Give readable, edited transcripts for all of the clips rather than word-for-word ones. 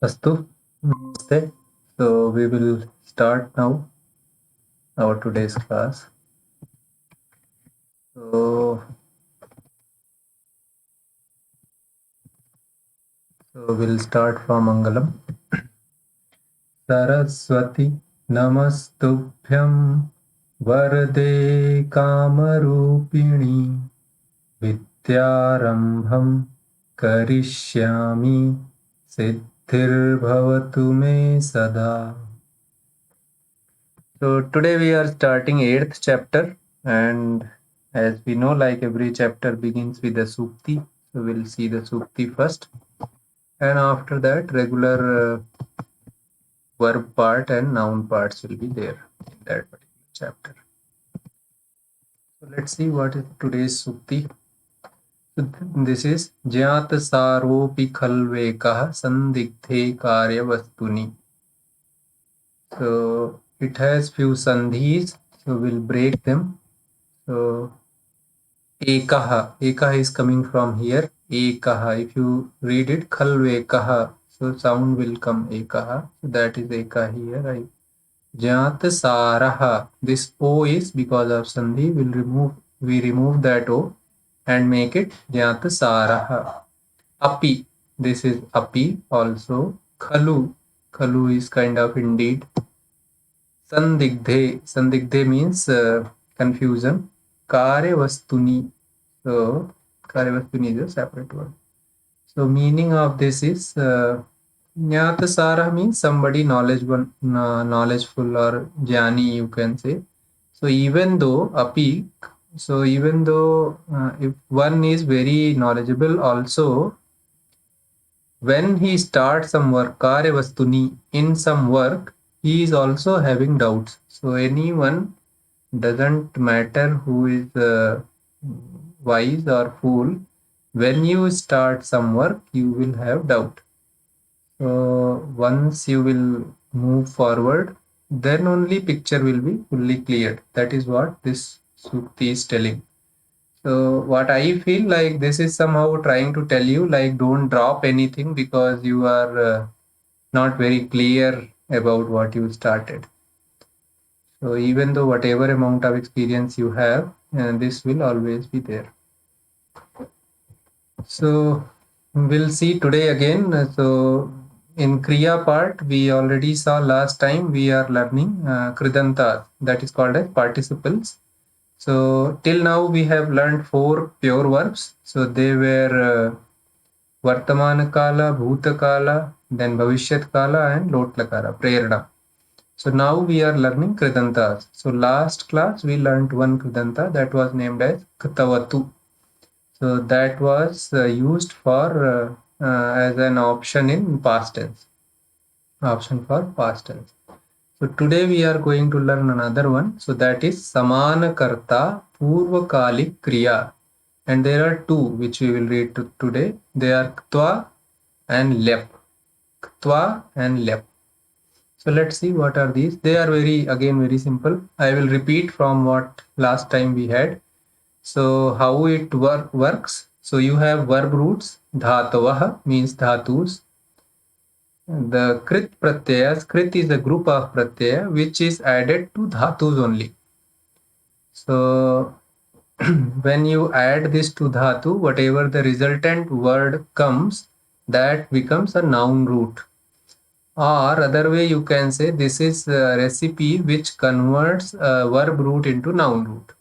Astu, Namaste. So we will start now our today's class. So, we'll start from Mangalam. Saraswati Namastubhyam Varade Kamarupini Vidyarambham Karishyami Siddhir Me Sada. So today we are starting 8th chapter, and as we know, like every chapter begins with a sukti. So we'll see the sukti first, and after that regular verb part and noun parts will be there in that particular chapter. So let's see what is today's sukti. So this is Jyat Saropi Khalvekah Sandigdhe Karya Vastuni. So it has few sandhis, so we'll break them. So Ekaha is coming from here. Ekaha. If you read it, Khalvekaha. So sound will come Ekaha. So that is Eka here. Right? Jat Saraha. This O is because of Sandhi. We remove that O and make it Jat Saraha. Api. This is Api also. Khalu. Khalu is kind of indeed. Sandigdhe. Sandigdhe means confusion. Karyavastuni. So, Karyavastuni is a separate word. So, meaning of this is Jnatasara means somebody knowledgeable, knowledgeful or jnani, you can say. So, even though Api, so even though if one is very knowledgeable, also when he starts some work, Karyavastuni, in some work, he is also having doubts. So, anyone doesn't matter who is wise or fool, when you start some work you will have doubt. So once you will move forward, then only picture will be fully cleared. That is what this sukti is telling. So what I feel like, this is somehow trying to tell you, like, don't drop anything because you are not very clear about what you started. So even though whatever amount of experience you have, this will always be there. So we'll see today again. So in Kriya part, we already saw last time we are learning Kridanta, that is called as participles. So till now we have learned 4 pure verbs. So they were Vartamana Kala, Bhuta Kala, then Bhavishyat Kala and Lotlakara, Prerna. So now we are learning Kridantas. So last class we learned one Kridanta that was named as Ktavatu. So that was used for as an option in past tense. Option for past tense. So today we are going to learn another one. So that is Samana Karta Purvakalik Kriya. And there are two which we will read today. They are Ktva and Lep. Ktva and Lep. So let's see what are these. They are very simple. I will repeat from what last time we had. So how it works? So you have verb roots. Dhatavah means dhatus. The krit pratyayas. Krit is a group of pratyaya which is added to dhatus only. So when you add this to dhatu, whatever the resultant word comes, that becomes a noun root. Or other way you can say, this is a recipe which converts a verb root into noun root.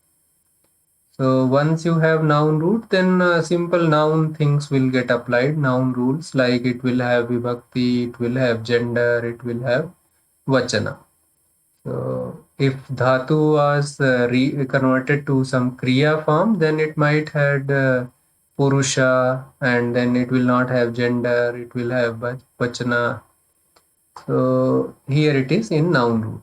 So once you have noun root, then simple noun things will get applied. Noun rules, like it will have vibhakti, it will have gender, it will have vachana. So if dhatu was converted to some kriya form, then it might had purusha, and then it will not have gender, it will have vachana. So here it is in noun root.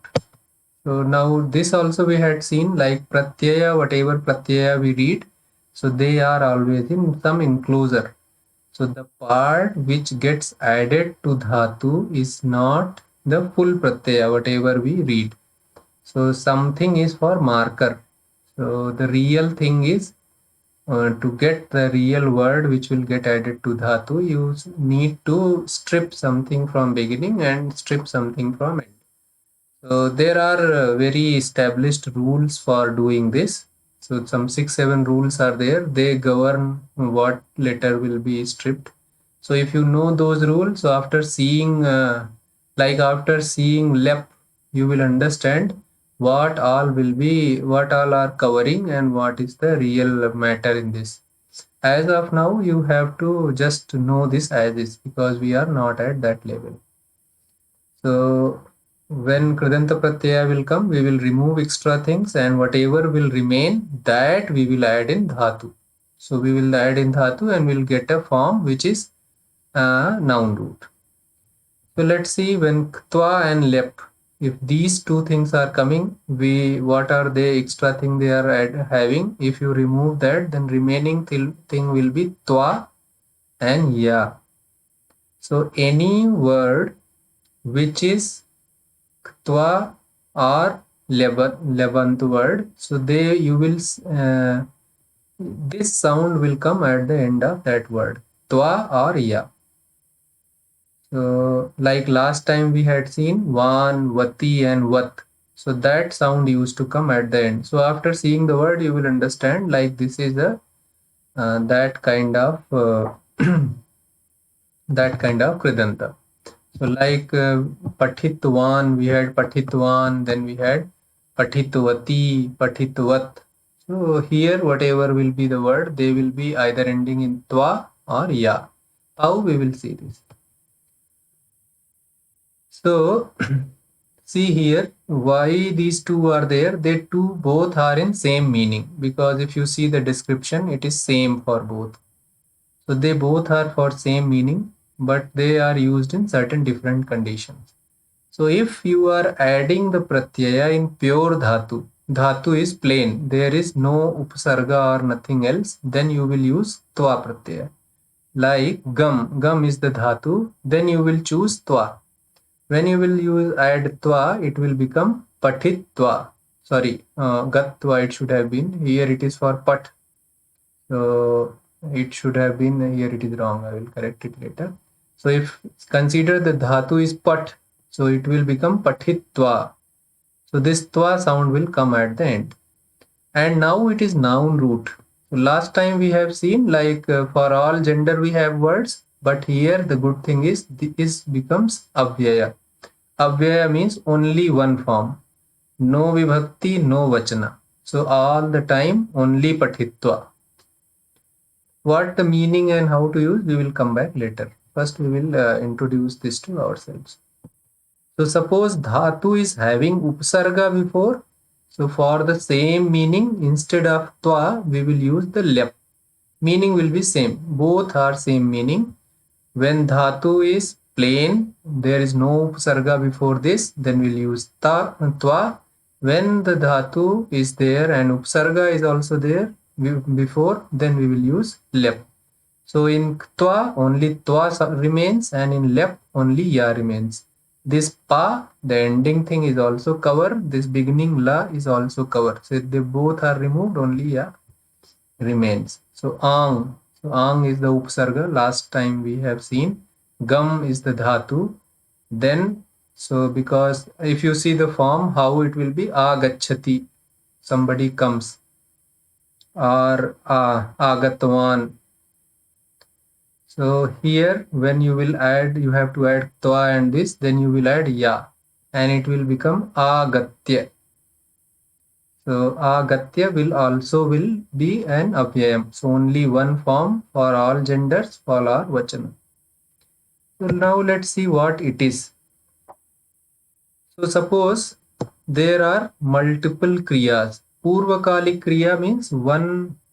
So now this also we had seen, like pratyaya, whatever pratyaya we read, so they are always in some enclosure. So the part which gets added to dhatu is not the full pratyaya, whatever we read. So something is for marker. So the real thing is to get the real word which will get added to dhatu, you need to strip something from beginning and strip something from end. So there are very established rules for doing this. So some 6-7 rules are there. They govern what letter will be stripped. So if you know those rules, so after seeing after seeing lep, you will understand what all are covering and what is the real matter in this. As of now, you have to just know this as is because we are not at that level. So when Kridanta Pratyaya will come, we will remove extra things and whatever will remain, that we will add in Dhatu. So we will add in Dhatu and we'll get a form which is a noun root. So let's see when Ktwa and Lep, if these two things are coming, what are the extra thing they are having? If you remove that, then remaining thing will be Twa and Ya. So any word which is Ktwa or 11th word, so you will this sound will come at the end of that word, Twa or Ya. So like last time we had seen Van, Vati and Vat. So that sound used to come at the end. So after seeing the word, you will understand like this is a that kind of that kind of Kridanta. So like Pathitwan, we had Pathitwan, then we had Pathitwati, Pathitvat. So here whatever will be the word, they will be either ending in Twa or Ya. How we will see this? So see here why these two are there. They two both are in same meaning because if you see the description, it is same for both. So they both are for same meaning, but they are used in certain different conditions. So if you are adding the pratyaya in pure dhatu, dhatu is plain, there is no upsarga or nothing else, then you will use twa pratyaya. Like gum is the dhatu, then you will choose twa. When you will use add twa, it will become patitwa. Sorry, gatwa it should have been. Here it is for pat. So it should have been, here it is wrong. I will correct it later. So if consider the dhatu is pat, so it will become patitwa. So this twa sound will come at the end. And now it is noun root. So last time we have seen like for all gender we have words, but here the good thing is this becomes avyaya. Avyaya means only one form. No vibhakti, no vachana. So all the time only patitva. What the meaning and how to use, we will come back later. First we will introduce this to ourselves. So suppose dhatu is having upsarga before. So for the same meaning, instead of twa, we will use the lep. Meaning will be same. Both are same meaning. When dhatu is plain, there is no upsarga before this, then we'll use twa. When the dhatu is there and upsarga is also there before, then we will use lep. So in twa, only twa remains and in lep, only ya remains. This pa, the ending thing is also covered. This beginning la is also covered. So if they both are removed, only ya remains. So ang. So ang is the upsarga. Last time we have seen. Gum is the dhatu. Then, so because if you see the form, how it will be agachati. Somebody comes. Or agatwan. So here when you will add, you have to add twa and this, then you will add ya and it will become agatya. So agatya will be an avyayam. So only one form for all genders for our vachana. So now let's see what it is. So suppose there are multiple kriyas. Purvakalik kriya means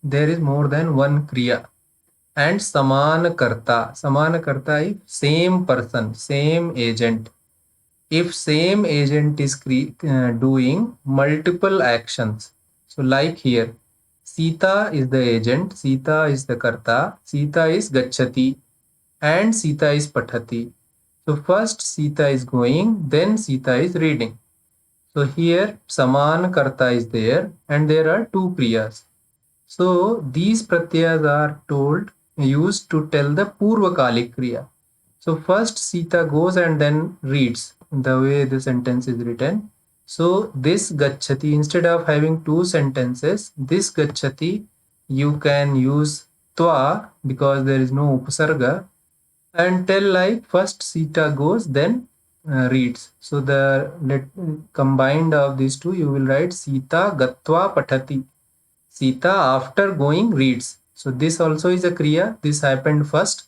there is more than one kriya. And samanakarta is same person, same agent. If same agent is doing multiple actions, so like here, Sita is the agent, Sita is the karta, Sita is gachati, and Sita is pathati. So first Sita is going, then Sita is reading. So here Saman karta is there, and there are two kriyas. So these pratyas are used to tell the Purvakalik Kriya. So first Sita goes and then reads the way the sentence is written. So this Gachati, instead of having two sentences, this Gachati you can use Twa because there is no Upasarga, and tell like first Sita goes, then reads. So the combined of these two, you will write Sita Gatva Patati. Sita after going reads. So this also is a Kriya. This happened first.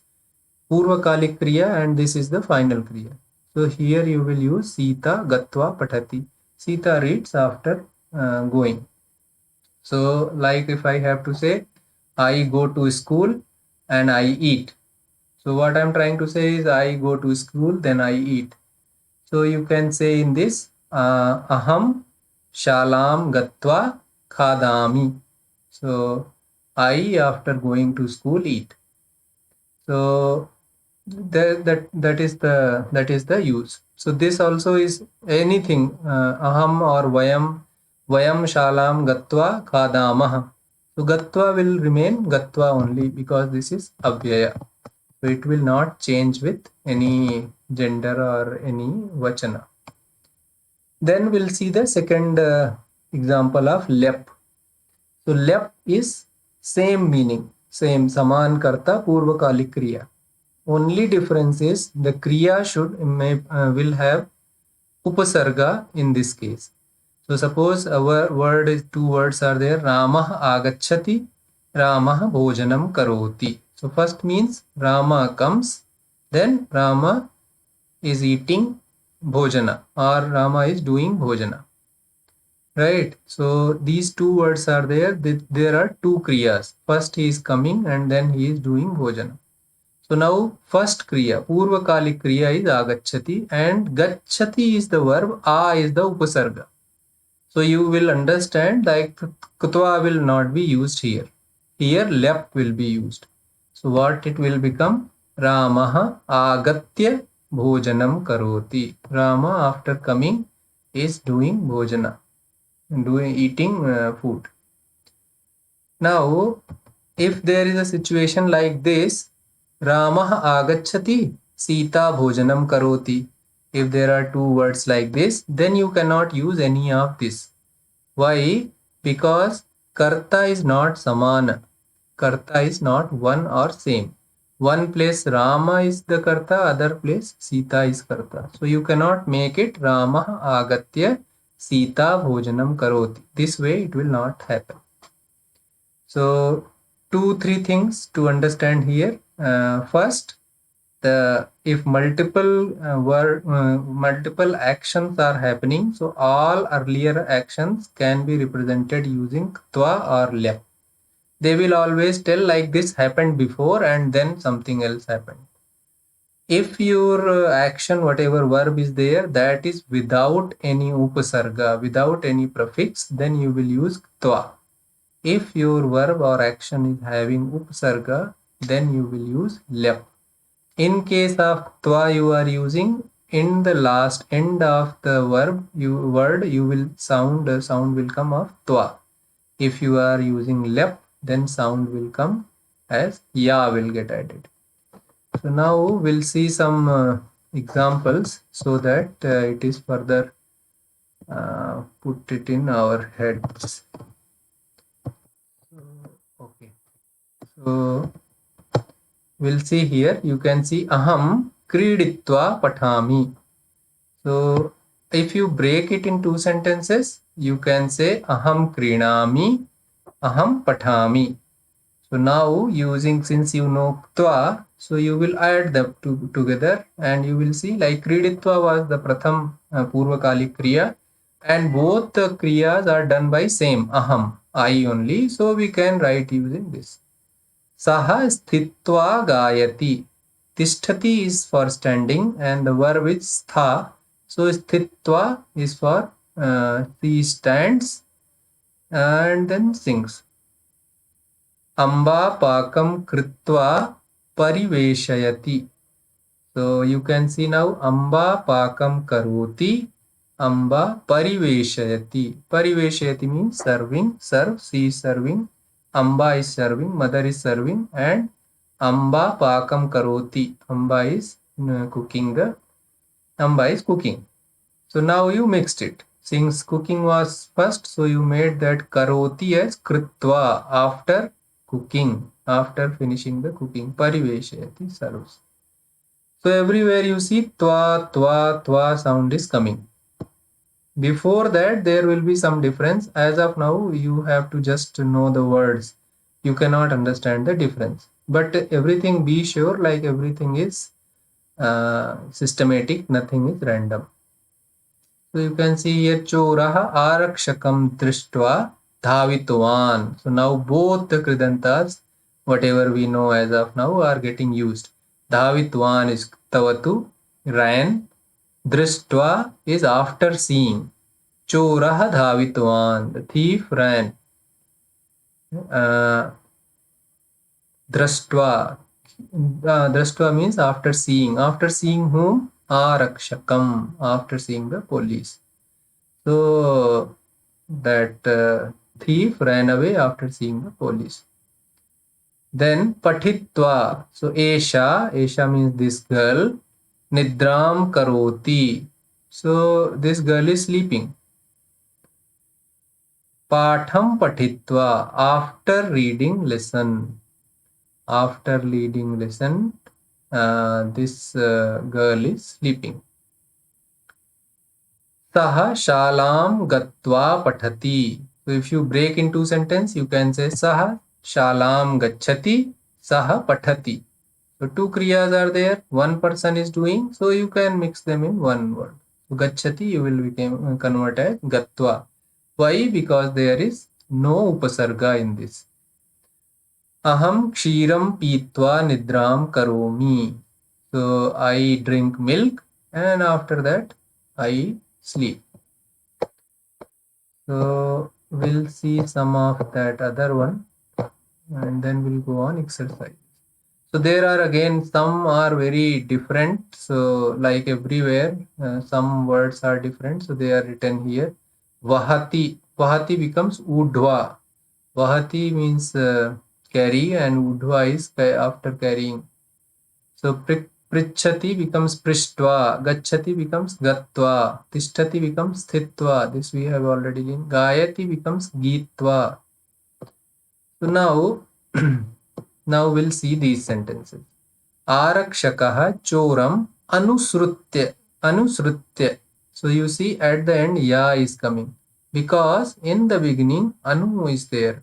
Purvakalik Kriya, and this is the final Kriya. So here you will use Sita Gatva Patati. Sita reads after going. So like if I have to say, I go to school and I eat. So what I'm trying to say is I go to school, then I eat. So you can say in this, Aham Shalam Gatva Khadami. So I after going to school eat. So that is the use. So this also is anything, aham or vayam shalam gatva khadamah. So gatva will remain gatva only because this is avyaya. So it will not change with any gender or any vachana. Then we'll see the second example of lep. So lep is same meaning, same saman karta purvakalik kriya. Only difference is the kriya will have upasarga in this case. So suppose our word is two words are there, Ramah agachati, Ramah bhojanam karoti. So first means Rama comes, then Rama is eating bhojana or Rama is doing bhojana. Right. So these two words are there. There are two kriyas. First he is coming and then he is doing bhojana. So now first kriya, Purvakalik kriya is agachati, and gachati is the verb, a is the upasarga. So you will understand like kutva will not be used here. Here lep will be used. So what it will become? Ramaha agatya bhojanam karoti. Rama after coming is doing bhojana, eating food. Now if there is a situation like this, Ramah agachati, Sita bhojanam karoti. If there are two words like this, then you cannot use any of this. Why? Because karta is not samana. Karta is not one or same. One place Rama is the karta, other place Sita is karta. So you cannot make it Ramah agatya Sita bhojanam karoti. This way it will not happen. So 2-3 things to understand here. First, if multiple actions are happening, so all earlier actions can be represented using twa or lep. They will always tell like this happened before and then something else happened. If your action, whatever verb is there, that is without any upasarga, without any prefix, then you will use twa. If your verb or action is having upasarga, then you will use lep. In case of twa, you are using in the last end of the word, you will sound will come of twa. If you are using lep, then sound will come as ya will get added. So now we'll see some examples so that it is further put it in our heads. Okay. So we'll see here. You can see aham kriditva pathami. So if you break it in two sentences, you can say aham krinami, aham pathami. So now using, since you know twa, so you will add them together and you will see like kriditva was the pratham purvakalik kriya, and both the kriyas are done by same aham, I only. So we can write using this. Saha sthitva gayati. Tisthati is for standing and the verb is stha. So sthitva is for he stands and then sings. Amba pakam kritva pariveshayati. So you can see now amba pakam karoti, amba pariveshayati. Pariveshayati means serving, serve, she is serving Amba is serving, mother is serving, and Amba pakam karoti. Amba is cooking the. Amba is cooking. So now you mixed it. Since cooking was first, so you made that karoti as kritva after cooking, after finishing the cooking. Pariveshayati serves. So everywhere you see twa sound is coming. Before that, there will be some difference. As of now, you have to just know the words. You cannot understand the difference. But everything, be sure, like everything is systematic, nothing is random. So you can see here Choraha Arakshakam Drishtva Dhavitwan. So now both the Kridantas, whatever we know as of now, are getting used. Dhavitwan is Tavatu, ran. Drishtva is after seeing. Choraha Dhavitwan, the thief ran. Drashtva. Drashtva means after seeing. After seeing whom? Arakshakam. After seeing the police. So that thief ran away after seeing the police. Then Patitva. So Esha means this girl. Nidram Karoti. So this girl is sleeping. Patham Patitva. After reading lesson. After reading lesson, this girl is sleeping. Saha shalam gatva pathati. So if you break into sentence, you can say Saha shalam gachati, Saha pathati. So two kriyas are there. One person is doing, so you can mix them in one word. So gachati you will become convert as gatva. Why? Because there is no upasarga in this. Aham kshiram pitva nidram karomi. So I drink milk and after that I sleep. So we'll see some of that other one and then we'll go on exercise. So there are again some are very different. So like everywhere some words are different. So they are written here. Vahati. Vahati becomes udva. Vahati means carry and udva is after carrying. So prichhati becomes prishtva, gachati becomes gatva, tishtati becomes sthitva. This we have already seen. Gayati becomes gitva. So now, now we'll see these sentences. Arakshakaha choram anusrutya. Anusrutya. So you see at the end ya is coming because in the beginning anu is there.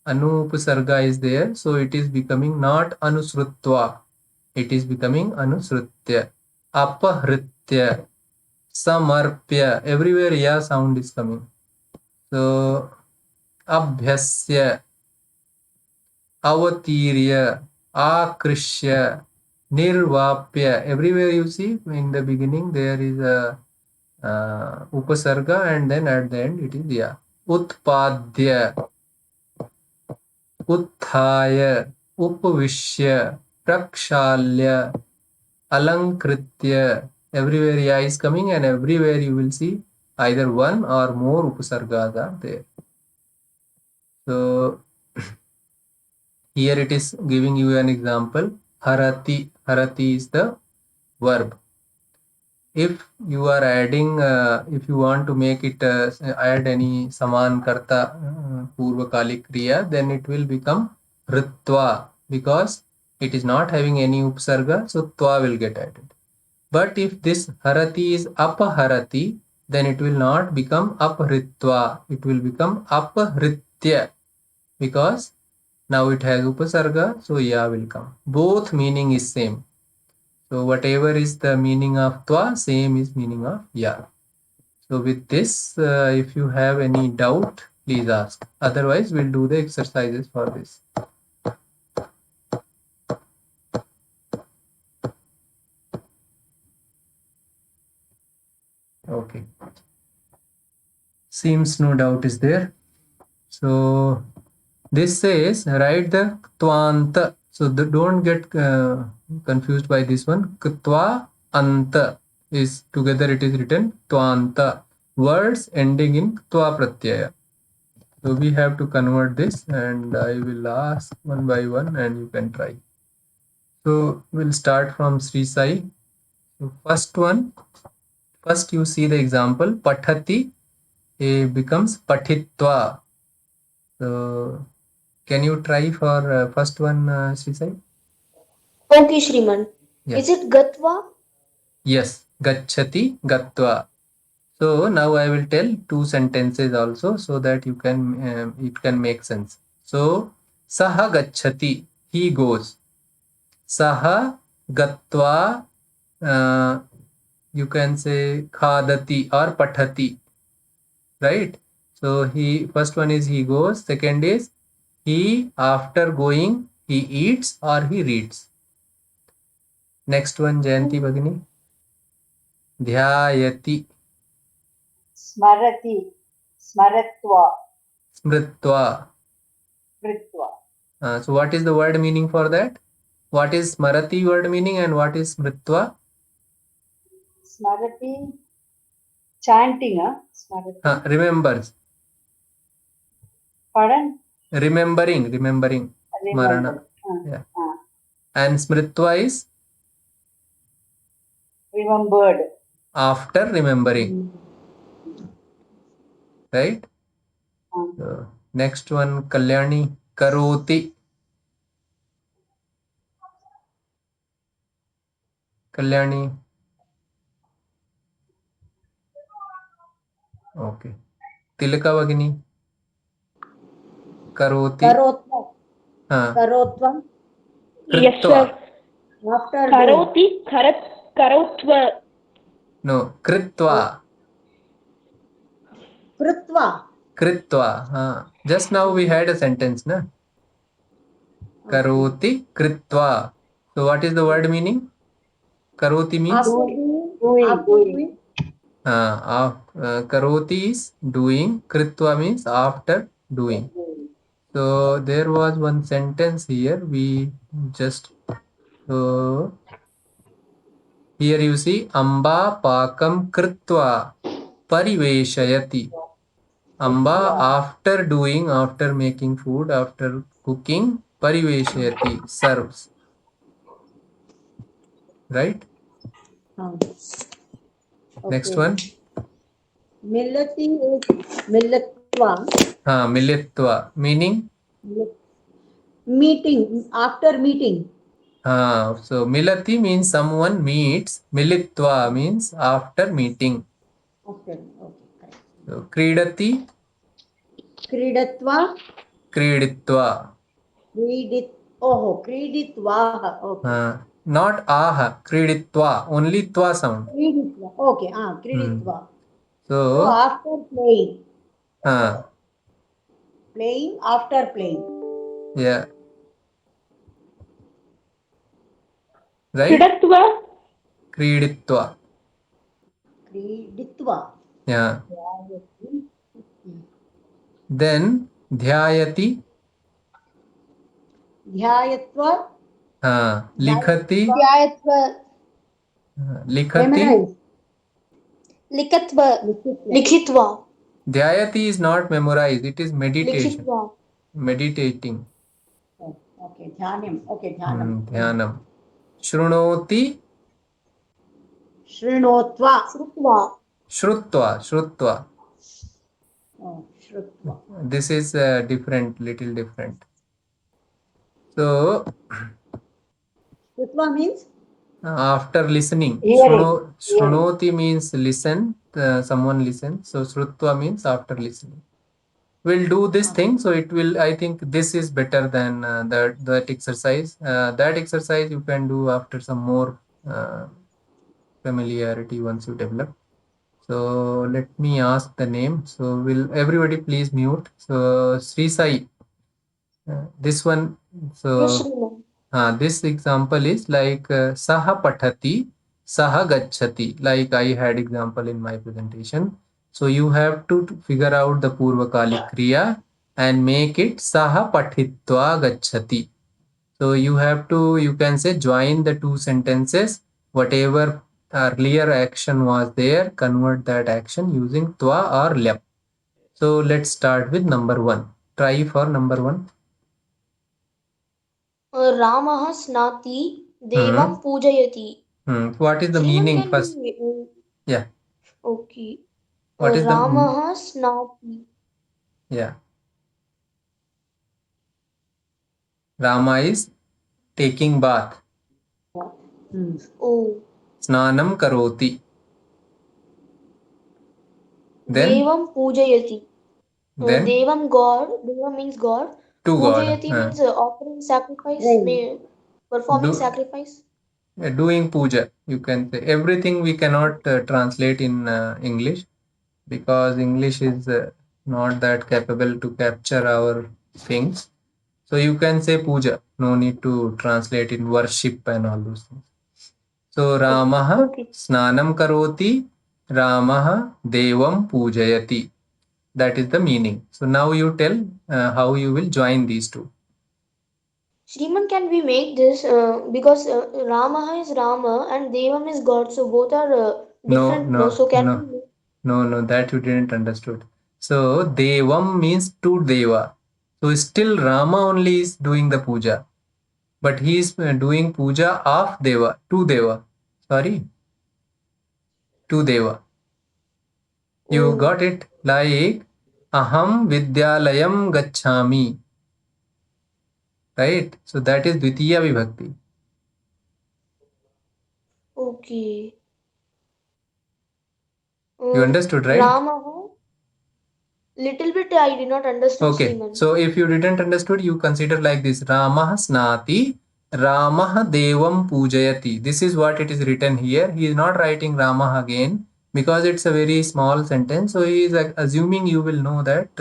Anu upasarga is there, so it is becoming not anusrutva. It is becoming anusrutya. Apahritya. Samarpya. Everywhere ya sound is coming. So abhyasya. Avatirya. Akrishya. Nirvapya. Everywhere you see in the beginning there is a upasarga and then at the end it is ya. Utpadya. Utthaya. Upavishya. Prakshalya. Alankritya. Everywhere ya is coming and everywhere you will see either one or more upasargas are there. So here it is giving you an example. Harati. Harati is the verb. If you are adding, if you want to make it add any saman karta purvakalik kriya, then it will become ritva because it is not having any upsarga, so twa will get added. But if this harati is apaharati, then it will not become apahritva. It will become apahritya because now it has upasarga, so ya will come. Both meaning is same. So whatever is the meaning of twa, same is meaning of ya. So with this, if you have any doubt, please ask. Otherwise, we'll do the exercises for this. Okay. Seems no doubt is there. So this says write the twanta. So don't get confused by this one. Ktva anta is together it is written twanta. Words ending in twa pratyaya. So we have to convert this, and I will ask one by one and you can try. So we'll start from Sri Sai. So first you see the example, pathati, it becomes patitva. So can you try for first one, Sri Sai? Okay, Shriman. Yeah. Is it Gatva? Yes, gachati, gatva. So now I will tell two sentences also so that you can it can make sense. So saha gachati, he goes. Saha gatva, you can say khadati or pathati, right? So he, first one is he goes, second is he, after going he eats or he reads. Next one, Jayanti Bhagini. Dhyayati. Smarati, smaratva, Smritva. kritva. So what is the word meaning for that? What is smarati word meaning and what is smritva? Smarati, chanting, smarati. Remembers. Pardon? Remembering. Remember. Smarana. Yeah. And smritva is Remembered. after remembering. Right? So next one, Kalyani. Karoti. Kalyani. Okay. Tilaka Bhagini. Karoti. Karotva. हाँ. Karotvam. Yes, Kritva. sir. After Karoti, karotva. No, kritva. Krutva. Kritva. Just now we had a sentence, na? Karoti kritva. So what is the word meaning? Karoti means? After doing. Karoti is doing. Kritva means after doing. So there was one sentence here. We just here you see Amba pakam kritva pariveshayati. Amba after doing, after making food, after cooking, pariveshayati, serves. Right? Okay. Next one. Millati is millatva. Militva, meaning? Meeting, after meeting. So milati means someone meets. Militva means after meeting. Okay, correct. So kridati? Kridatva. Kriditva. Kriditva. Okay. Not aha, kriditva, only tva sound. Kriditva. Okay, kriditva. So after playing. uh, Playing, after playing. yeah. Right? Kridatva. Kriditva. Kriditva. Yeah. Then dhyayati. Dhyayatva. Likhati. Dhyayatva. Likhati. Likatva. Likhitva. Dhyayati is not memorized, it is meditation. Likhitva. Meditating. Okay, dhyanam. Okay, dhyanam. Dhyanam. Shrunoti. Shrinotva. Shrutva. Oh, Shrutva. This is different, little different. So Shrutva means? After listening. Hearing. Shrunoti means listen, someone listens. So Shrutva means after listening. We'll do this thing, so it will, I think this is better than that exercise. That exercise you can do after some more familiarity once you develop. So let me ask the name. So will everybody please mute. So Sri Sai, this one. So this example is like saha pathati, saha gachati. Like I had example in my presentation. So you have to figure out the Purvakali Kriya and make it saha pathitva gachati. So you have to, you can say, join the two sentences. Whatever earlier action was there, convert that action using tva or lep. So let's start with number 1. Try for number 1. रामः स्नाति देवं पूजयति. What is the Shriman, meaning can first? we, Yeah. okay. What is the रामः स्नाति. Yeah. Rama is taking bath. Oh. Snanam karoti. Then Devam pujayati. Then Devam God. Devam means God. to God. Pujayati means offering sacrifice. Right. Performing Do- sacrifice. Doing puja, you can say. Everything we cannot translate in English, because English is not that capable to capture our things. So you can say puja. No need to translate in worship and all those things. So Ramah Okay. snanam karoti, Ramah devam pujayati. That is the meaning. So now you tell how you will join these two. Shriman, can we make this because Rama is Rama and Devam is God, so both are different. No, So can no. we? No, that you didn't understood. So Devam means to Deva. So still Rama only is doing the puja, but he is doing puja of Deva, to Deva. Sorry, to Deva. You got it? Like Aham Vidyalayam Gacchami. Right? So that is Dvitiya Vibhakti. Okay. You understood, right? Rama. Little bit I did not understand. Okay, Shriman. so if you didn't understood, you consider like this: Ramah snati, Ramah devam pujayati. This is what it is written here. He is not writing Ramah again because it's a very small sentence. So he is assuming you will know that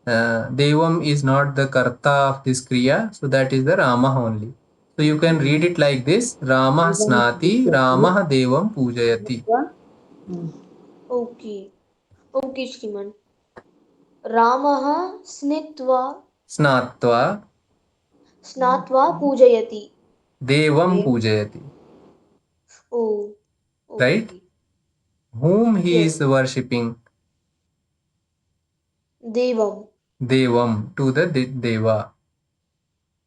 devam is not the karta of this kriya. So that is the Ramah only. So you can read it like this: Ramah snati, Ramah devam pujayati. Okay. Okay, Shriman. रामः स्नित्वा Snatva स्नात्वा पूजयति. devam pujayati. Oh. Okay. Right? Whom he Yes. is worshipping? Devam. Devam, to the Deva.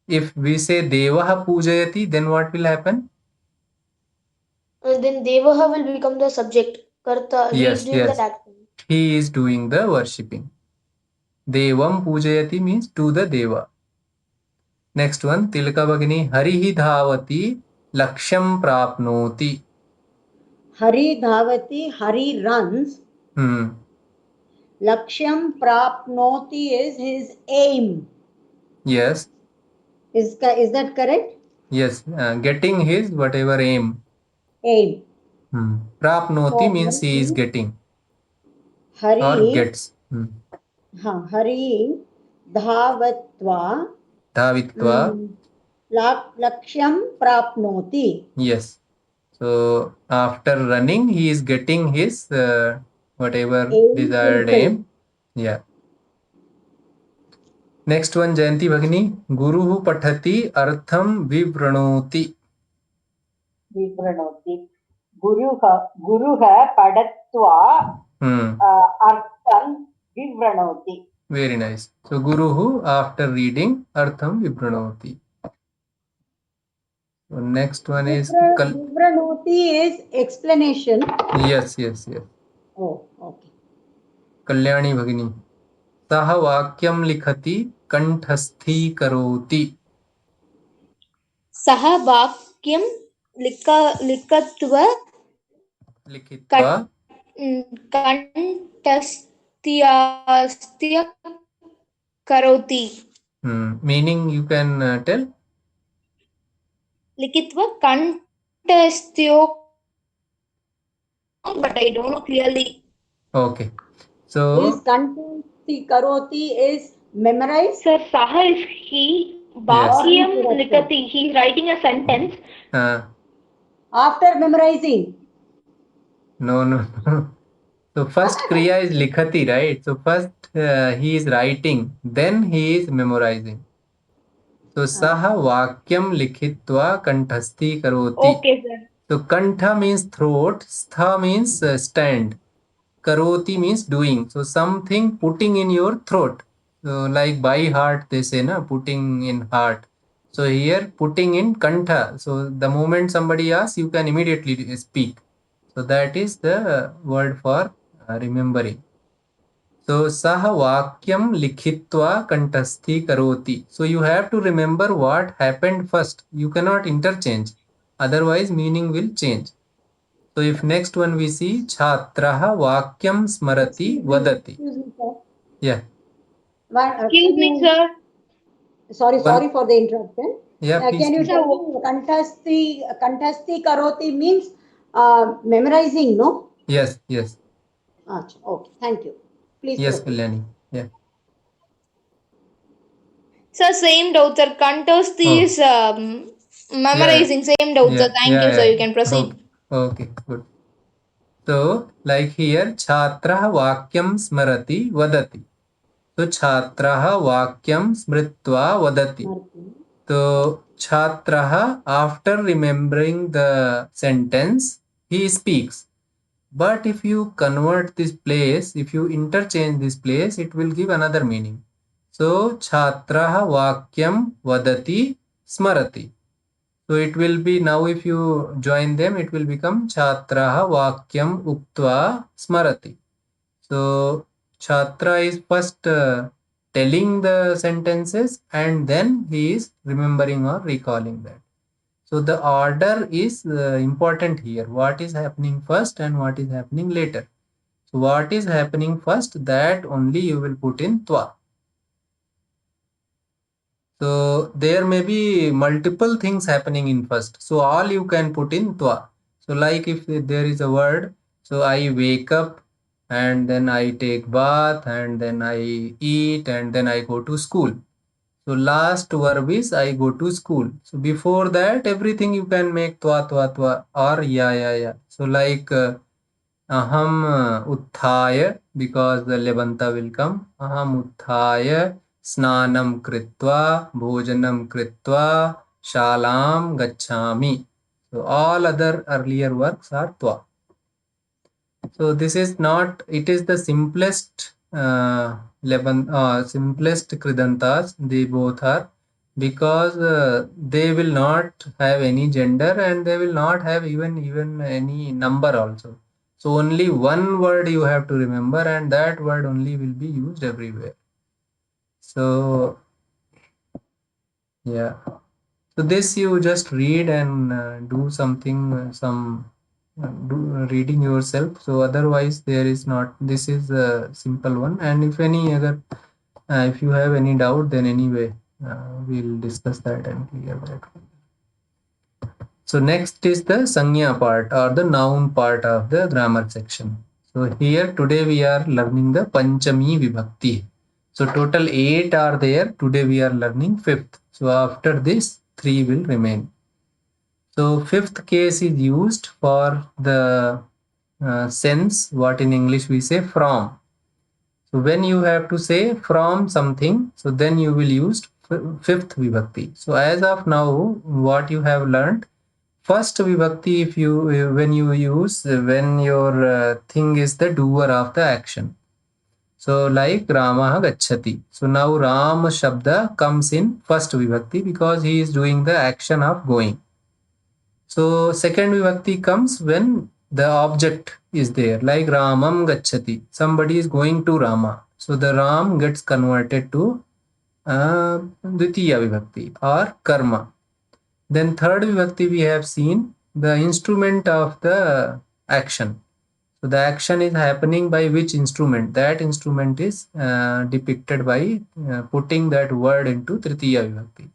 If we say Devaha pujayati, then what will happen? Then Devaha will become the subject. Karta. He Yes, is doing yes. that action. He is doing the worshipping. Devam pujayati means to the Deva. Next one, Tilaka Bhagini, Harihi dhavati lakshyam prapnoti. Hari dhavati, Hari runs. Lakshyam prapnoti is his aim. Yes. Is that correct? Yes, getting his whatever aim. Aim. Prapnoti So, means he is getting. Hari. Or gets. Hari dhavatva. Dhavitva. Lakshyam prapnoti. Yes. So after running, he is getting his whatever desired aim. Yeah. Next one, Jayanti Bhagini. Guruhu pathati artham vivranoti. Vivranoti. Guruha padatva artham vivranoti. Very nice. So Guruhu, after reading, artham vivranoti. So next one is Vivranoti is explanation. Yes. Oh, okay. Kalyani Bhagini. Saha vakyam likhati kanthasthi karoti. सः वाक्यं लिखित्वा कंठस्थीय करोति. Meaning you can tell? लिखित्वा कंठस्थीयो, but I don't know clearly. Okay. So is kanthasthi karoti is memorized. Sir, saha is he. Vakyam likati. He is writing a sentence. After memorizing. No. So first kriya is likhati, right? So first he is writing, then he is memorizing. So saha vakyam likhitva kanthasthi karoti. Okay, sir. So kantha means throat, stha means stand. Karoti means doing. So something putting in your throat. So like by heart they say na, putting in heart. So here putting in kantha. So the moment somebody asks, you can immediately speak. So that is the word for remembering. So saha vakyam likhitva kantasthi karoti. So you have to remember what happened first. You cannot interchange. Otherwise meaning will change. So if next one we see Chhatraha Vakyam Smarati Vadati. Excuse me, sir. Yeah. Excuse me, sir. Sorry for the interruption. Yeah, please. Can you tell me Kantasti Karoti means memorizing, no? Yes. Achha, okay, thank you. Please Yes, proceed. Kalyani. Yeah. Sir, same doubt, sir. Kantasti Oh. is memorizing. Same doubt, sir. Thank you, sir. You can proceed. Okay, good. So like here Chhatraha Vakyam Smarati Vadati. So Chhatraha Vakyam Smritva Vadati. So Chhatraha, after remembering the sentence, he speaks. But if you convert this place, if you interchange this place, it will give another meaning. So Chhatraha Vakyam Vadati Smarati. So it will be now, if you join them, it will become Chhatraha Vakyam Uktva Smarati. So Chhatra is first telling the sentences and then he is remembering or recalling that. So the order is important here. What is happening first and what is happening later. So what is happening first, that only you will put in twa. So there may be multiple things happening in first. So all you can put in twa. So like if there is a word, so I wake up and then I take bath and then I eat and then I go to school. So last verb is I go to school. So before that, everything you can make twa or yeah. So like aham utthaya, because the lebanta will come. Aham utthaya snanam kritva bhojanam kritva shalam gacchami. So all other earlier works are twa. So this is not, it is the simplest simplest kridantas. They both are, because they will not have any gender and they will not have even any number also. So only one word you have to remember and that word only will be used everywhere. So yeah. So this you just read and do something, reading yourself. So otherwise there is not, this is a simple one. And if any other, if you have any doubt, then anyway, we'll discuss that and clear that. So next is the Sanya part or the noun part of the grammar section. So here today we are learning the Panchami Vibhakti. So total 8 are there. Today we are learning 5th. So after this 3 will remain. So 5th case is used for the sense, what in English we say from. So when you have to say from something, so then you will use 5th vibhakti. So as of now, what you have learned, first vibhakti, if you when you use, when your thing is the doer of the action. So like Rama gacchati. So now Ram Shabda comes in first vibhakti because he is doing the action of going. So second vibhakti comes when the object is there, like Ramam gacchati. Somebody is going to Rama. So the Ram gets converted to Dvitiya vibhakti or karma. Then third vibhakti we have seen the instrument of the action. So the action is happening by which instrument? That instrument is depicted by putting that word into Tritiya vibhakti.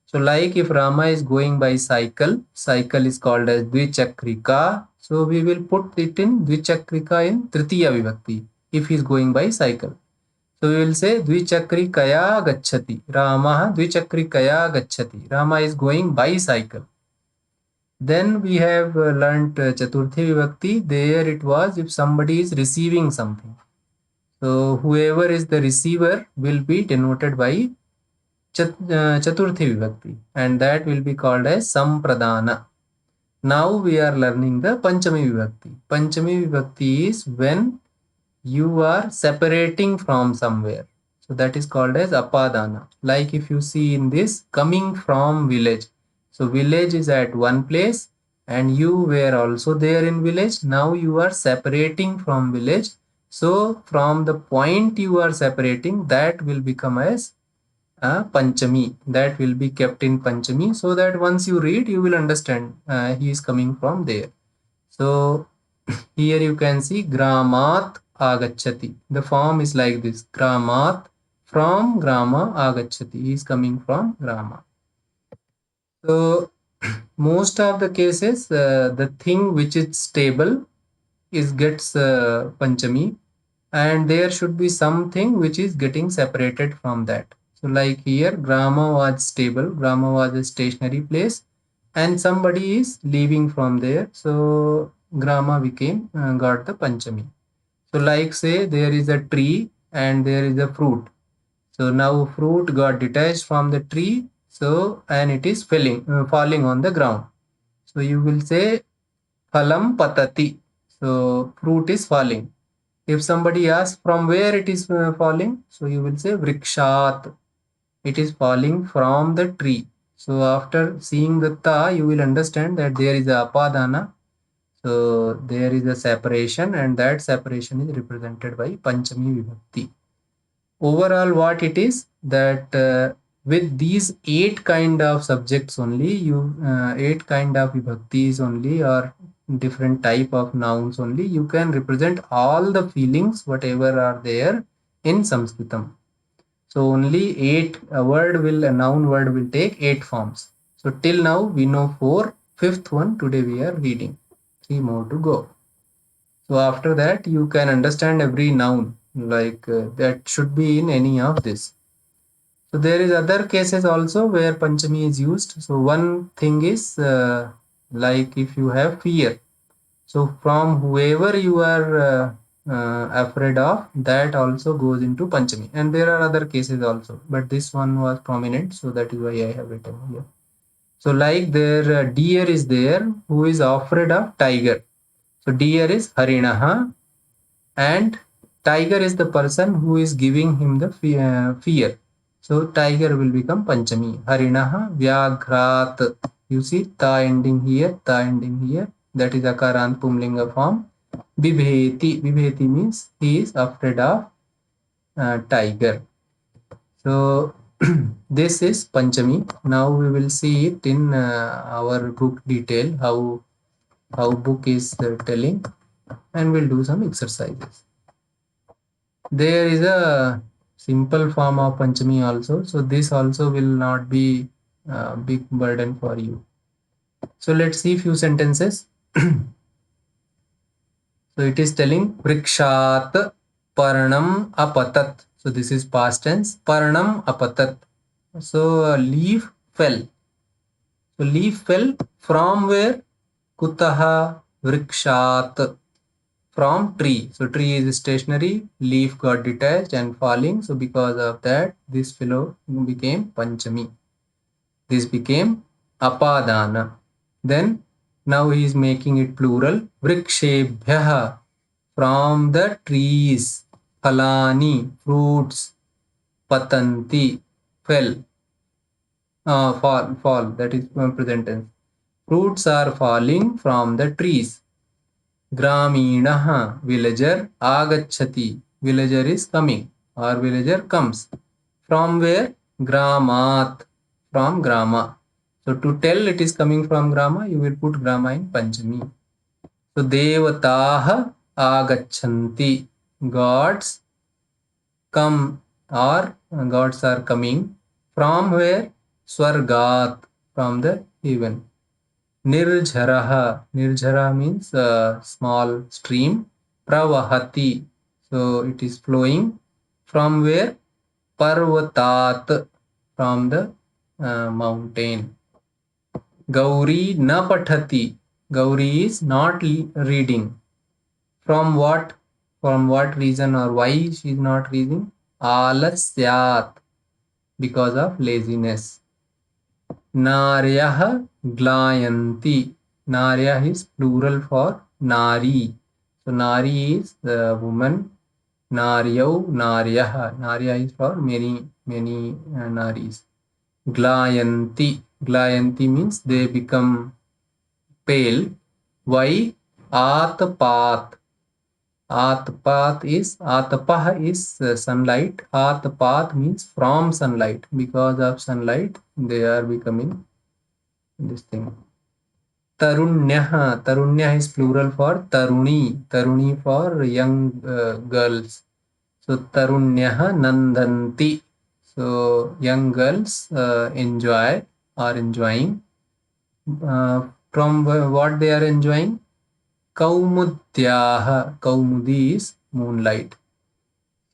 So like if Rama is going by cycle, cycle is called as Dvichakrika. So we will put it in Dvichakrika in Tritiya vibhakti if he is going by cycle. So we will say Dvichakrikaya gacchati. Rama Dvichakrikaya gacchati. Rama is going by cycle. Then we have learnt Chaturthi Vibhakti. There it was if somebody is receiving something. So whoever is the receiver will be denoted by Chaturthi Vibhakti, and that will be called as Sampradana. Now we are learning the Panchami Vibhakti. Panchami Vibhakti is when you are separating from somewhere. So that is called as apadana. Like if you see in this, coming from village. So village is at one place and you were also there in village. Now you are separating from village. So from the point you are separating, that will become as Panchami. That will be kept in Panchami, so that once you read, you will understand he is coming from there. So here you can see Gramat Agachati. The form is like this. Gramat, from Grama Agachati. He is coming from Grama. So most of the cases, the thing which is stable is gets Panchami, and there should be something which is getting separated from that. So like here, Grama was stable. Grama was a stationary place, and somebody is leaving from there. So Grama became got the Panchami. So like say there is a tree and there is a fruit. So now fruit got detached from the tree. So and it is falling on the ground. So you will say phalam patati. So fruit is falling. If somebody asks from where it is falling, so you will say vrikshat. It is falling from the tree. So after seeing the ta, you will understand that there is a apadana. So there is a separation, and that separation is represented by Panchami Vibhakti. Overall, what it is that with these 8 kind of subjects only, 8 kind of vibhaktis only, or different type of nouns only, you can represent all the feelings whatever are there in Sanskritam. So only 8 a noun word will take 8 forms. So till now we know 4. Fifth one today we are reading. 3 more to go. So after that you can understand every noun, like that should be in any of this. So there is other cases also where Panchami is used. So one thing is like if you have fear. So from whoever you are afraid of, that also goes into Panchami. And there are other cases also, but this one was prominent, so that is why I have written here. So like their deer is there who is afraid of tiger. So deer is Harinaha, and tiger is the person who is giving him the fear. So tiger will become Panchami. Harinaha Vyagrat. You see ta ending here, ta ending here. That is Akarant Pumlinga form. Bibheti. Bibheti means he is afraid of tiger. So this is Panchami. Now we will see it in our book detail, how book is telling, and we'll do some exercises. There is a simple form of Panchami also. So this also will not be a big burden for you. So let's see few sentences. So it is telling Vrikshat Parnam Apatat. So this is past tense. Parnam Apatat. So leaf fell. So leaf fell from where? Kutaha Vrikshat. From tree. So tree is stationary, leaf got detached and falling. So because of that, this fellow became Panchami. This became Apadana. Then now he is making it plural. Vrikshebhyaha. From the trees. Phalani. Fruits. Patanti. Fell. Fall. That is present tense. Fruits are falling from the trees. Graminaha, villager, agachati, villager is coming or villager comes. From where? Gramat, from Grama. So to tell it is coming from Grama, you will put Grama in Panchami. So Devataha agachanti, gods come or gods are coming. From where? Swargat, from the heaven. Nirjharaha. Nirjhara means small stream. Pravahati. So it is flowing. From where? Parvatat. From the mountain. Gauri na pathati. Gauri is not reading. From what? From what reason or why she is not reading? Alasyat. Because of laziness. Naryah glayanti. Naryah is plural for nari. So nari is the woman Naryau, Naryah. Narya is for many, many Naris. Glayanti. Glayanti means they become pale. Why? Atpat. Atapah is sunlight. Atpat means from sunlight. Because of sunlight, they are becoming this thing. Tarunyah. Tarunyah is plural for Taruni. Taruni for young girls. So Tarunyah Nandanti. So young girls enjoy or enjoying. From what they are enjoying? Kaumudyaha. Kaumudi is moonlight.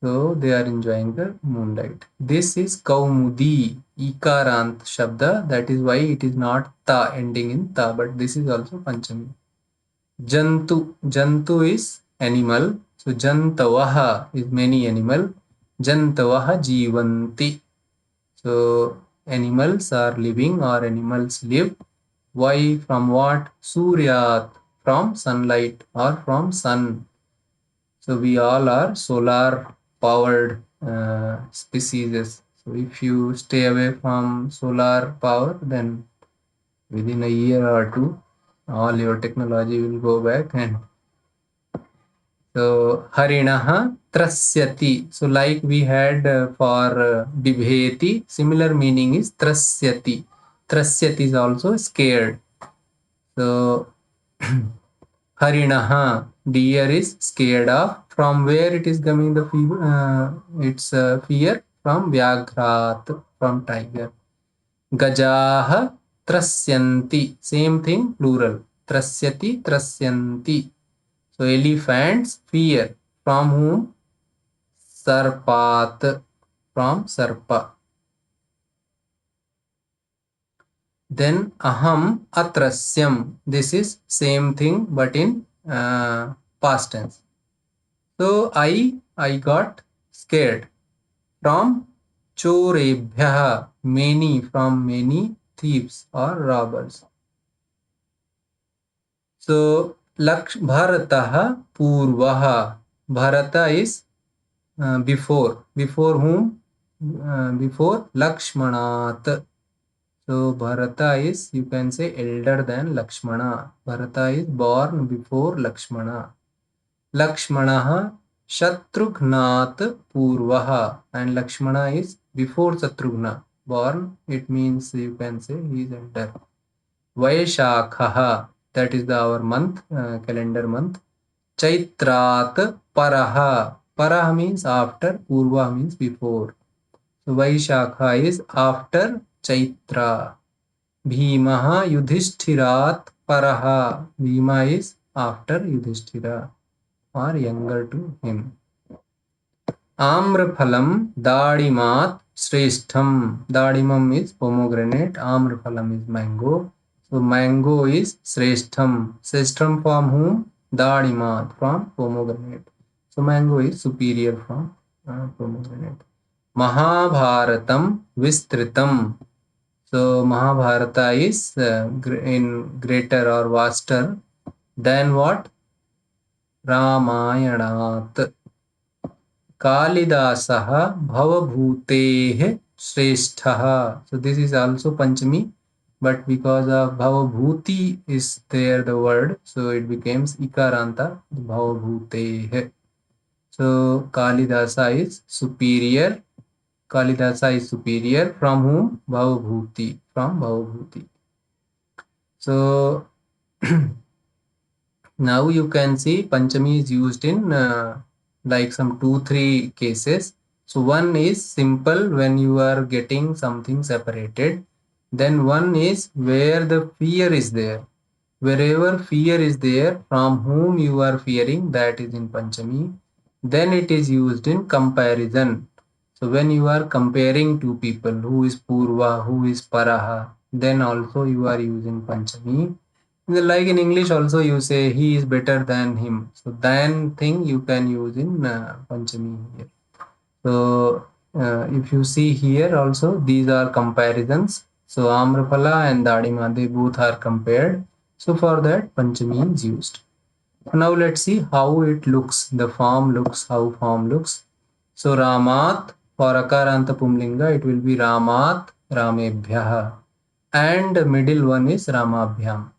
So they are enjoying the moonlight. This is Kaumudi, Ikarant Shabda. That is why it is not Ta ending in Ta, but this is also Panchami. Jantu. Jantu is animal. So Jantavaha is many animal. Jantavaha Jivanti. So animals are living or animals live. Why? From what? Suryat. From sunlight or from sun. So we all are solar powered species. So if you stay away from solar power, then within a year or two, all your technology will go back. And so harinaha trasyati. So like we had for bibheti, similar meaning is trasyati. Trasyati is also scared. So harinaha, deer is scared of. From where it is coming the fear? It's fear from vyagrat, from tiger. Gajaha trasyanti, same thing, plural. Trasyati, trasyanti. So elephants fear. From whom? Sarpat, from sarpa. Then aham atrasyam. This is same thing but in past tense. So I got scared. From chorebhyaha, many, from many thieves or robbers. So Bharataha Purvaha. Bharata is before. Before whom? Before Lakshmanat. So Bharata is, you can say, elder than Lakshmana. Bharata is born before Lakshmana. Lakshmanaha Shatrughnat Purvaha. And Lakshmana is before Shatrugna. Born, it means you can say he is elder. Vaishakhaha, that is our month, calendar month. Chaitrat Paraha. Paraha means after, Purva means before. So Vaishakha is after Chaitra. Bhimaha Yudhishtirat Paraha. Bhima is after Yudhishthira or younger to him. Amraphalam Dadimat Shreshtham. Dadimam is pomegranate. Amraphalam is mango. So mango is Shreshtham. Shreshtham from whom? Dadimat, from pomegranate. So mango is superior from pomegranate. Mahabharatam Vistritam. So Mahabharata is in greater or vaster than what? Ramayanat. Kalidasaha Bhavabhutehe Shresthaha. So this is also Panchami, but because of Bhavabhuti is there the word, so it becomes Ikaranta, Bhavabhutehe. So Kalidasa is superior. Kalidasa is superior from whom? Bhavabhuti, from Bhavabhuti. So now you can see Panchami is used in like some 2-3 cases. So one is simple when you are getting something separated. Then one is where the fear is there. Wherever fear is there, from whom you are fearing, that is in Panchami. Then it is used in comparison. So when you are comparing two people, who is Purva, who is Paraha, then also you are using Panchami. Like in English also you say he is better than him. So than thing you can use in Panchami here. So if you see here also, these are comparisons. So Amraphala and Dadima, they both are compared. So for that Panchami is used. Now let's see how it looks. The form looks, how form looks. So Ramat, for Akaranta Pumlinga, it will be Ramat Ramebhyah. And the middle one is Ramabhyam.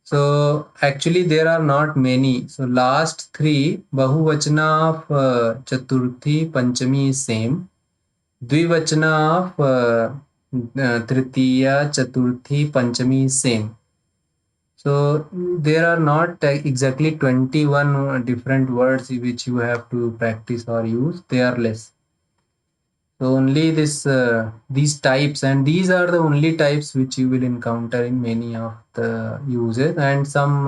So actually there are not many. So last three, Bahuvachana of Chaturthi, Panchami is same. Dvivachana of Tritiya, Chaturthi, Panchami is same. So there are not exactly 21 different words which you have to practice or use. They are less. So only these types, and these are the only types which you will encounter in many of the uses, and some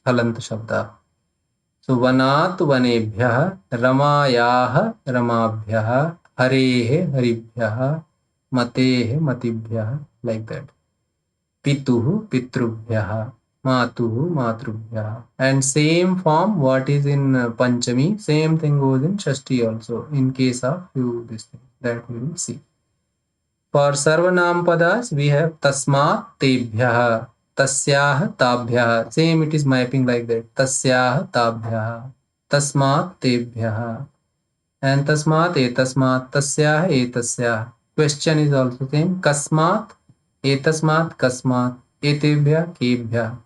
halant shabda. So vanat vanebhyah, ramayah ramabhyah, harehe haribhyah, matehe matibhyah, like that. Pituhu pitrubhyah, matuhu matrubhyah. And same form what is in Panchami, same thing goes in Shashti also, in case of few this thing that we will see. For Sarvanam Padas, we have Tasmat Tebhyah, Tasyah Tabhyah. Same it is mapping like that. Tasyah Tabhyah, Tasmat Tebhyah. And Tasmat Etasmat, Tasyah Etasyah. Question is also same. Kasmat, Etasmat, Kasmat, Etebhyah, Kebhyah.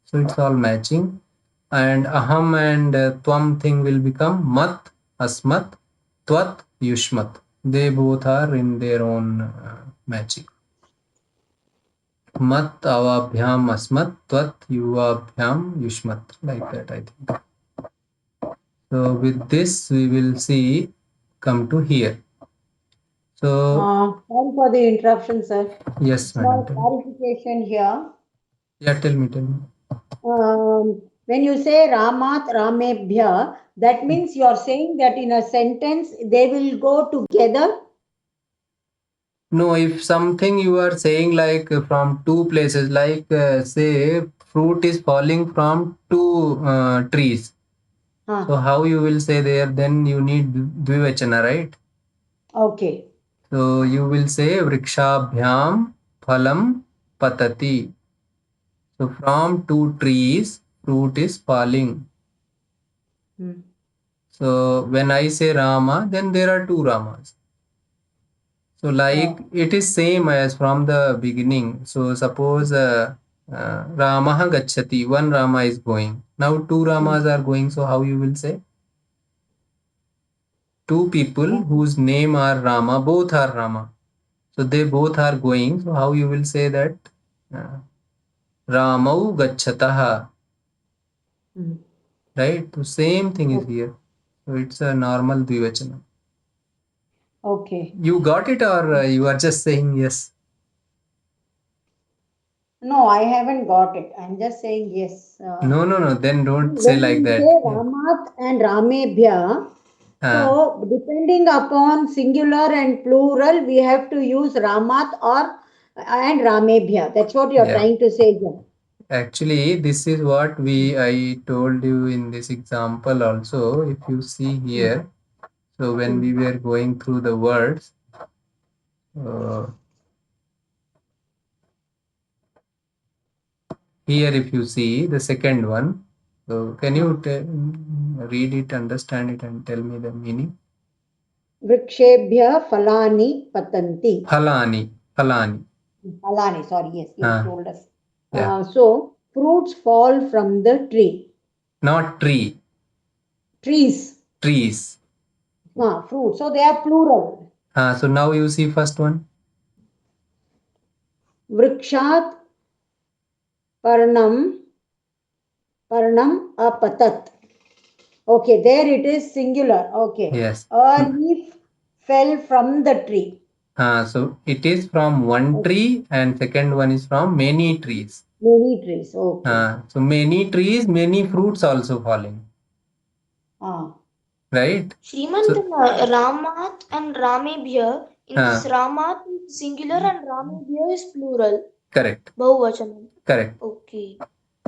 So it's all matching. And Aham and Tvam thing will become Mat, Asmat, Twat, Yushmat. They both are in their own matching. Mat avabhyam asmat tvat yuvabhyam yushmat, like that I think. So with this we will see come to here. So Sorry for the interruption, sir. yes, Small madam. clarification here. Yeah, tell me. When you say Ramat Ramebhya, that means you are saying that in a sentence they will go together. No, if something you are saying like from two places, like say fruit is falling from two trees. So how you will say there? Then you need dvivachana, right? Okay. So you will say vrikshabhyam phalam patati. So from two trees, fruit is falling. So when I say Rama, then there are two Ramas. So like it is same as from the beginning. So suppose Ramaha gacchati, one Rama is going. Now two Ramas are going. So how you will say? Two people whose name are Rama, both are Rama. So they both are going. So how you will say that? Ramau gacchataha. Right? So same thing is here. So it's a normal dvivachana. Okay. You got it, or you are just saying yes? No, I haven't got it. I'm just saying yes. No. Then don't say When like we that. say Ramat and Ramebhya, so depending upon singular and plural, we have to use Ramat or and Ramebhya. That's what you're Yeah. trying to say here. Actually, this is what I told you in this example also. If you see here, so when we were going through the words, here if you see the second one, so can you read it, understand it, and tell me the meaning? Vrikshebhya falani patanti. Phalani. Falani, sorry, yes, you told us. Yeah. So fruits fall from the tree. Not tree. Trees. Fruit. So they are plural. So now you see first one. Vrikshat Parnam apatat. Okay, there it is singular. Okay. Yes. A leaf fell from the tree. So it is from one tree, and second one is from many trees. Many trees. Okay. So many trees, many fruits also falling. Right? Srimant, Ramat and Ramebhya, in this Ramat is singular and Ramebhya is plural. Correct. Bahuvachanam. Correct. Okay.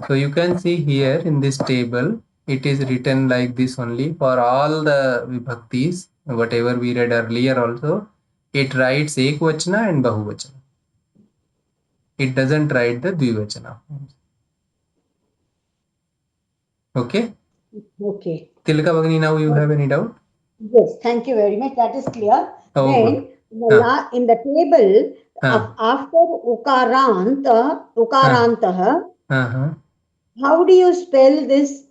So you can see here in this table, it is written like this only for all the vibhaktis, whatever we read earlier also. It writes ekvachana and bahuvachana. It doesn't write the dvivachana. Okay. Okay. Tilka Bhagini, now you have any doubt? Yes, thank you very much. That is clear. Oh, Then good. Huh. in the table Huh. after Huh. ukarantah, Uh-huh. how do you spell this?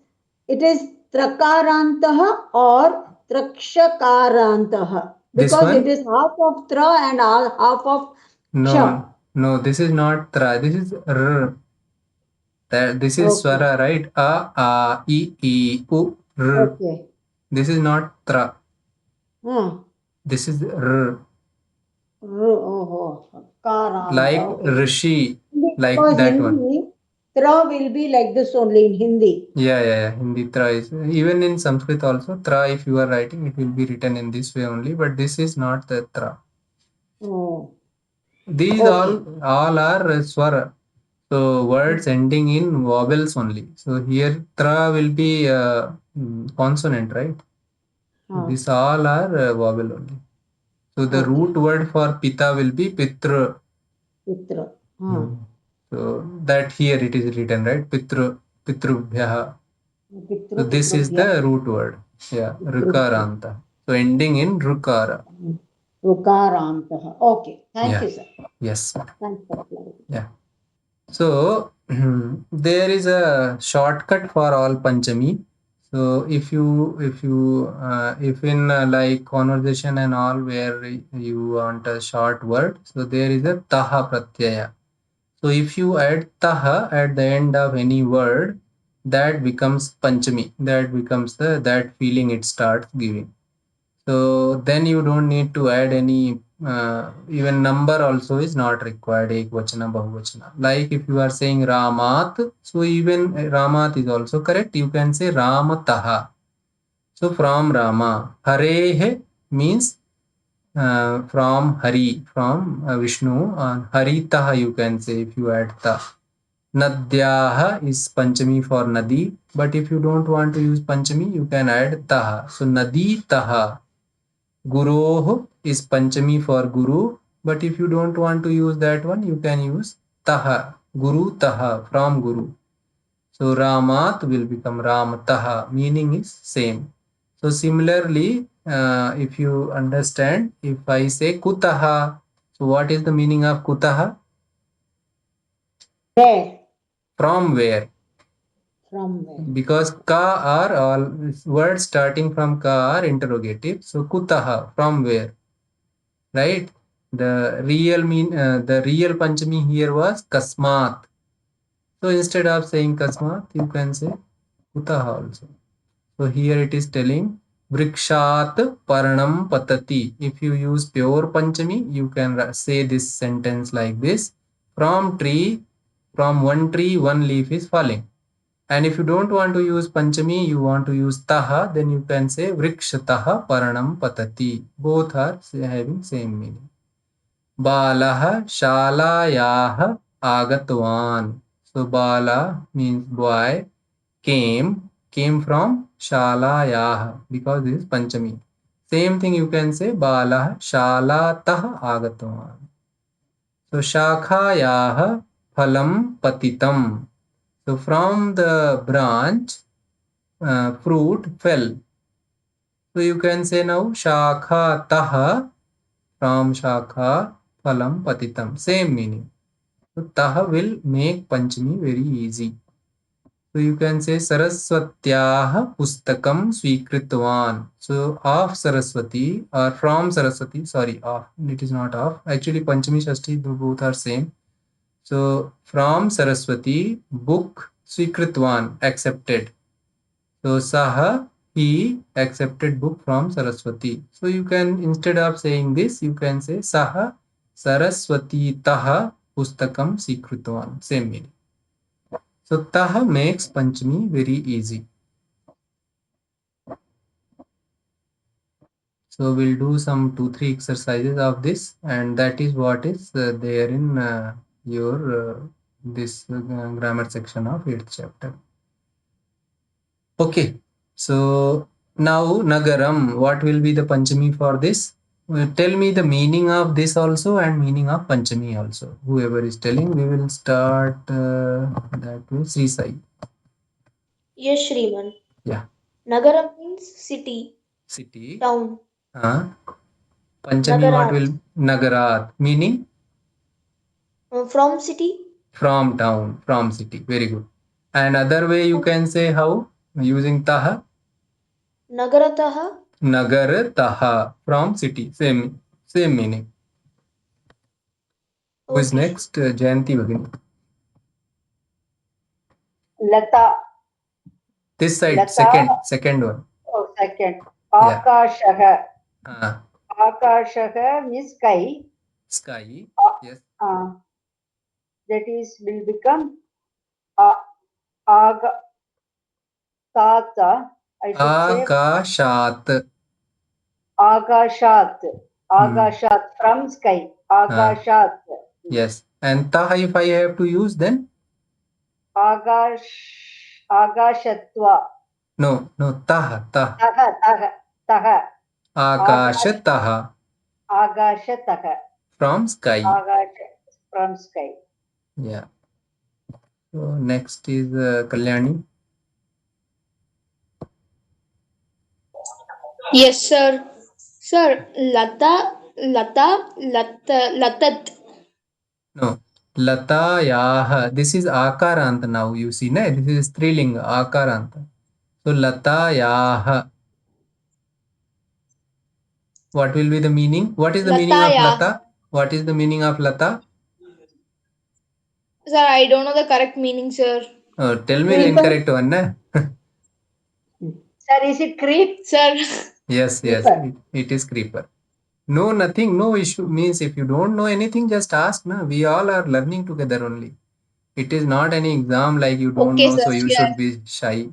It is trakarantah or trakshakarantah This because it one? is half of tra and half of ksha. No, this is not tra. This is r. This is Okay, swara, right? I, u, r. okay. This is not tra. Huh. This is r. Oh, karanta. Like Okay. rishi, like Because that one. Hindi, tra will be like this only in Hindi. Yeah. Hindi tra is even in Sanskrit also. Tra, if you are writing, it will be written in this way only. But this is not the tra. Oh, These okay. all are swara. So words ending in vowels only. So here tra will be consonant, right? Huh. These all are vowel only. So the Okay. root word for pita will be pitra. Pitra. Huh. Hmm. So that here it is written, right? Pitrubhyaha. So Pitru this is Pitrubhya. the root word. Yeah, Pitrubhya. rukaranta. So ending in rukara. Rukarantah. Okay. Thank Yeah. you, sir. Yes. Thanks for clarity. Yeah. So there is a shortcut for all Panchami. So if in like conversation and all where you want a short word, so there is a taha pratyaya. So if you add taha at the end of any word, that becomes Panchami. That becomes that feeling it starts giving. So then you don't need to add any even number also is not required. Ekvachana, bahuvachana. Like if you are saying Ramat, so even Ramat is also correct. You can say Ramataha. So from Rama, Harehe means from Hari, from Vishnu, and Haritaha you can say if you add ta. Nadyaha is Panchami for Nadi, but if you don't want to use Panchami, you can add Taha. So Nadi Taha. Guroh is Panchami for Guru, but if you don't want to use that one, you can use Taha. Guru Taha from Guru. So Ramat will become Ram Taha, meaning is same. So similarly, if you understand, if I say Kutaha, so what is the meaning of Kutaha? Where? From where? From where? Because ka are all words starting from ka are interrogative. So Kutaha, from where? Right? The real Panchami here was Kasmat. So instead of saying Kasmat, you can say Kutaha also. So here it is telling Vrikshat Paranam Patati. If you use pure Panchami, you can say this sentence like this. From one tree, one leaf is falling. And if you don't want to use Panchami, you want to use Taha, then you can say Vrikshataha Paranam Patati. Both are having same meaning. Balah Shalayah Agatwan. So Bala means boy, came from Shalayah because this is Panchami. Same thing you can say Balah Shalatah Agatwan. So Shakhayah Phalam Patitam. So from the branch, fruit fell. So you can say now Shakha Taha from Shakha Phalam Patitam. Same meaning. So Taha will make Panchami very easy. So you can say Saraswatyah Pustakam Swikritvan. So of Saraswati or from Saraswati, sorry, of, it is not of. Actually Panchami Shashti both are same. So from Saraswati, book Swikritvan, accepted. So Saha, he accepted book from Saraswati. So you can, instead of saying this, you can say Saha Saraswati Taha Pustakam Sikritvan. Same meaning. So Taha makes Panchami very easy. So we'll do some 2-3 exercises of this, and that is what is there in your this grammar section of 8th chapter. Okay, so now Nagaram, what will be the Panchami for this? Tell me the meaning of this also and meaning of Panchami also. Whoever is telling, we will start that way. Sri Sai. Yes, Shriman. Yeah. Nagara means city, City. town. Panchami, what Nagarat. will Nagarat meaning? From city. From town, from city. Very good. And other way you can say how? Using taha. Nagarataha. Nagar taha, from city. Same meaning. Who is Okay. next? Jayanti Bhagini. Lata. This side, Lata. second one. Oh, second. Yeah. Akashaha. Ah, Akashaha means sky. sky. Yes. That is will become aga tata. I should say Akashat. Agashat. Agashat from sky. Agashat. Yes. And taha, if I have to use, then? Agashatva. No, taha. Taha. Akashataha. Agashataha. From sky. From sky. Yeah. So next is Kalyani. Yes, sir. Sir, Latat. No. Latayah. This is Akarant now. You see, na? This is Strilinga. Akarant. So Latayah. What will be the meaning? What is the meaning of Lataya. Lata? What is the meaning of Lata? Sir, I don't know the correct meaning, sir. Oh, tell me the Creeper. incorrect one. Na? Sir, is it creep? Sir. Yes, Creeper. it is creeper. No, nothing, no issue. Means if you don't know anything, just ask. Na? We all are learning together only. It is not any exam like you don't Okay, know, sir. so you Sure. should be shy.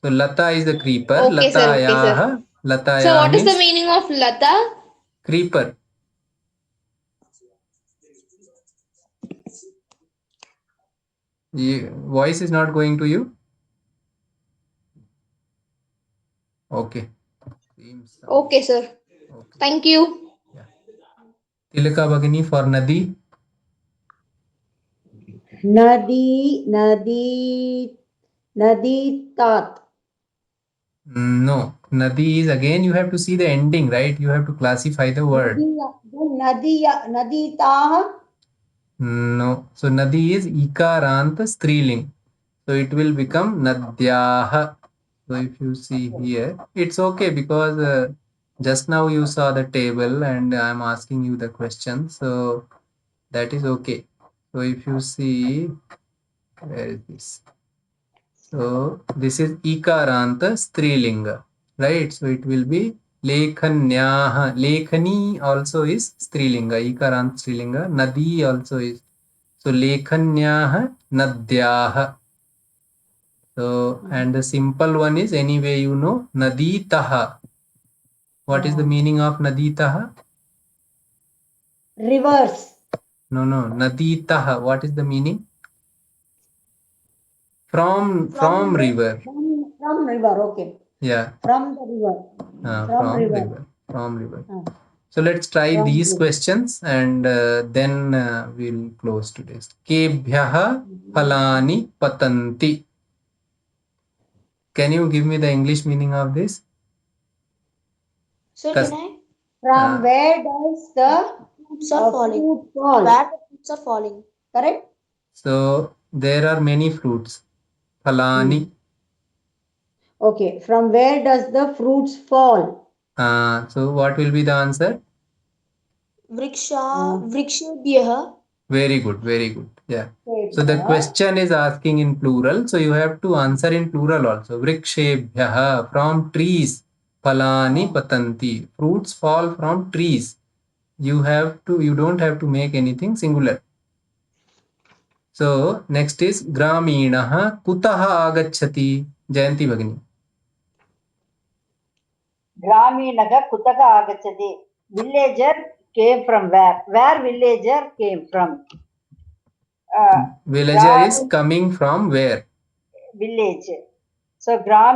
So Lata is the creeper. Okay, sir. Okay, sir. Latayah. Latayah So, what is means the meaning of Lata? creeper. Voice is not going to you? Okay. Okay, sir. Okay. Thank you. Yeah. Tilaka Bhagini for Nadi. Nadi tat. No. Nadi is again you have to see the ending, right? You have to classify the word. Nadi taha. No. So Nadi is Ikarant Striling. So it will become Nadyaha. So if you see here, it's okay because just now you saw the table and I'm asking you the question. So that is okay. So if you see, where is this? So this is Ikaranta Strilinga, right? So it will be Lekhanyaha. Lekhani also is Strilinga. Ikaranta Strilinga. Nadi also is. So Lekhanyaha Nadyaha. So and the simple one is anyway you know Naditaha. What is the meaning of Naditaha? Rivers. No, Naditaha. What is the meaning? From river. From river, okay. Yeah. From the river. From river. So let's try these questions and then we'll close today's. Kebhyaha phalani patanti. Can you give me the English meaning of this? Sir, can I? From where does the Fruits are falling. fruit fall? Where the fruits are falling. Correct? So there are many fruits. Phalani. Okay. From where does the fruits fall? So what will be the answer? Vrikshebhyah. Very good. Yeah. So the question is asking in plural. So you have to answer in plural also. Vrikshebhyaha, from trees. Phalani patanti. Fruits fall from trees. You don't have to make anything singular. So next is Graminaha kutaha agacchati. Jayanti Bhagini. Graminaha kutaka agachati. Villager came from where? Where villager came from? Villager is coming from where? Village. So Gram